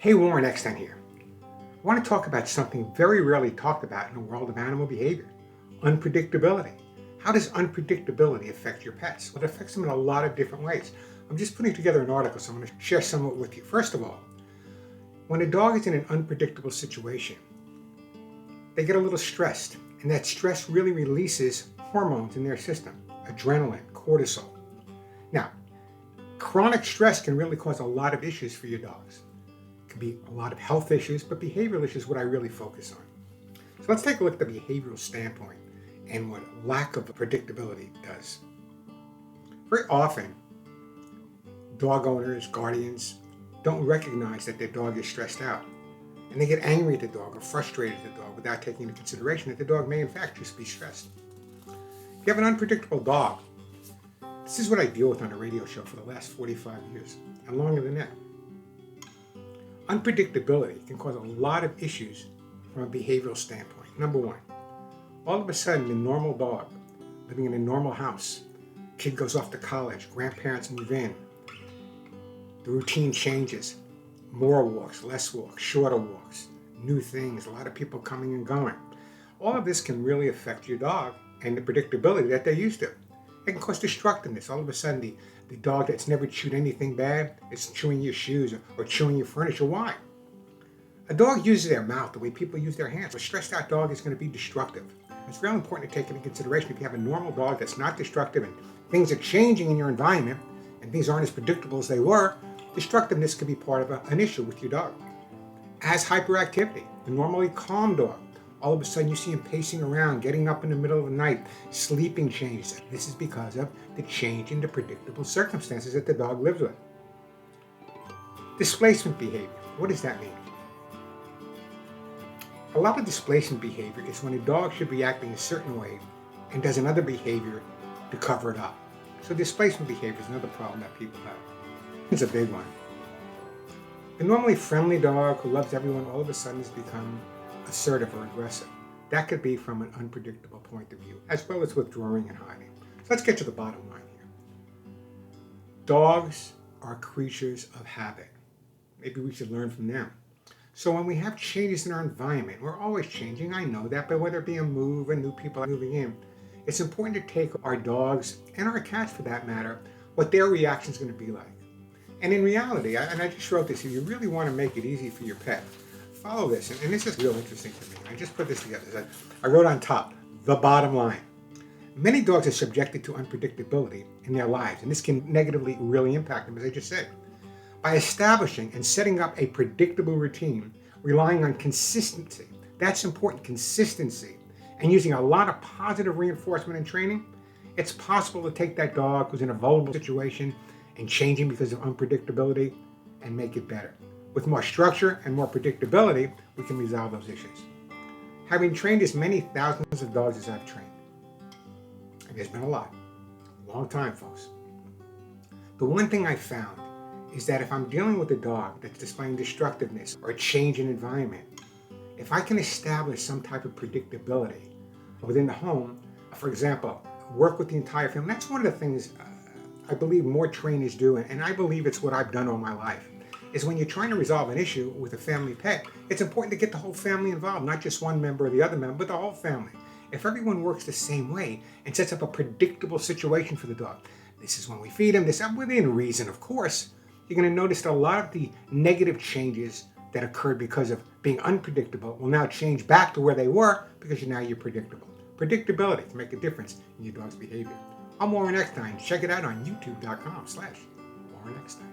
Hey, Warren Eckstein here. I want to talk about something very rarely talked about in the world of animal behavior, unpredictability. How does unpredictability affect your pets? Well, it affects them in a lot of different ways. I'm just putting together an article, so I'm going to share some of it with you. First of all, when a dog is in an unpredictable situation, they get a little stressed, and that stress really releases hormones in their system, adrenaline, cortisol. Now, chronic stress can really cause a lot of issues for your dogs. Could be a lot of health issues, but behavioral issues is what I really focus on. So let's take a look at the behavioral standpoint and what lack of predictability does. Very often, dog owners, guardians, don't recognize that their dog is stressed out. And they get angry at the dog or frustrated at the dog without taking into consideration that the dog may in fact just be stressed. If you have an unpredictable dog, this is what I deal with on a radio show for the last 45 years, and longer than that. Unpredictability can cause a lot of issues from a behavioral standpoint. Number one, all of a sudden, the normal dog living in a normal house, kid goes off to college, grandparents move in, the routine changes, more walks, less walks, shorter walks, new things, a lot of people coming and going. All of this can really affect your dog and the predictability that they're used to. It can cause destructiveness. All of a sudden, the dog that's never chewed anything bad is chewing your shoes or chewing your furniture. Why? A dog uses their mouth the way people use their hands. A stressed out dog is going to be destructive. It's really important to take into consideration if you have a normal dog that's not destructive and things are changing in your environment and things aren't as predictable as they were, destructiveness could be part of an issue with your dog. As hyperactivity, the normally calm dog, all of a sudden you see him pacing around, getting up in the middle of the night, sleeping changes. This is because of the change in the predictable circumstances that the dog lives with. Displacement behavior, what does that mean? A lot of displacement behavior is when a dog should be acting a certain way and does another behavior to cover it up. So displacement behavior is another problem that people have. It's a big one. A normally friendly dog who loves everyone all of a sudden has become assertive or aggressive. That could be from an unpredictable point of view, as well as withdrawing and hiding. So let's get to the bottom line here. Dogs are creatures of habit. Maybe we should learn from them. So when we have changes in our environment, we're always changing, I know that, but whether it be a move or new people moving in, it's important to take our dogs, and our cats for that matter, what their reaction is going to be like. And in reality, and I just wrote this, if you really want to make it easy for your pet, follow this, and this is real interesting to me. I just put this together. I wrote on top, the bottom line. Many dogs are subjected to unpredictability in their lives, and this can negatively really impact them, as I just said. By establishing and setting up a predictable routine, relying on consistency, that's important, consistency, and using a lot of positive reinforcement and training, it's possible to take that dog who's in a vulnerable situation and change him because of unpredictability and make it better. With more structure and more predictability, we can resolve those issues. Having trained as many thousands of dogs as I've trained, and there's been a lot, a long time, folks, the one thing I found is that if I'm dealing with a dog that's displaying destructiveness or a change in environment, if I can establish some type of predictability within the home, for example, work with the entire family, that's one of the things I believe more trainers do, and I believe it's what I've done all my life, is when you're trying to resolve an issue with a family pet, it's important to get the whole family involved, not just one member or the other member, but the whole family. If everyone works the same way and sets up a predictable situation for the dog, this is when we feed him, this within reason, of course, you're going to notice that a lot of the negative changes that occurred because of being unpredictable will now change back to where they were because now you're predictable. Predictability can make a difference in your dog's behavior. I'm Warren Eckstein. Check it out on youtube.com/Warren Eckstein.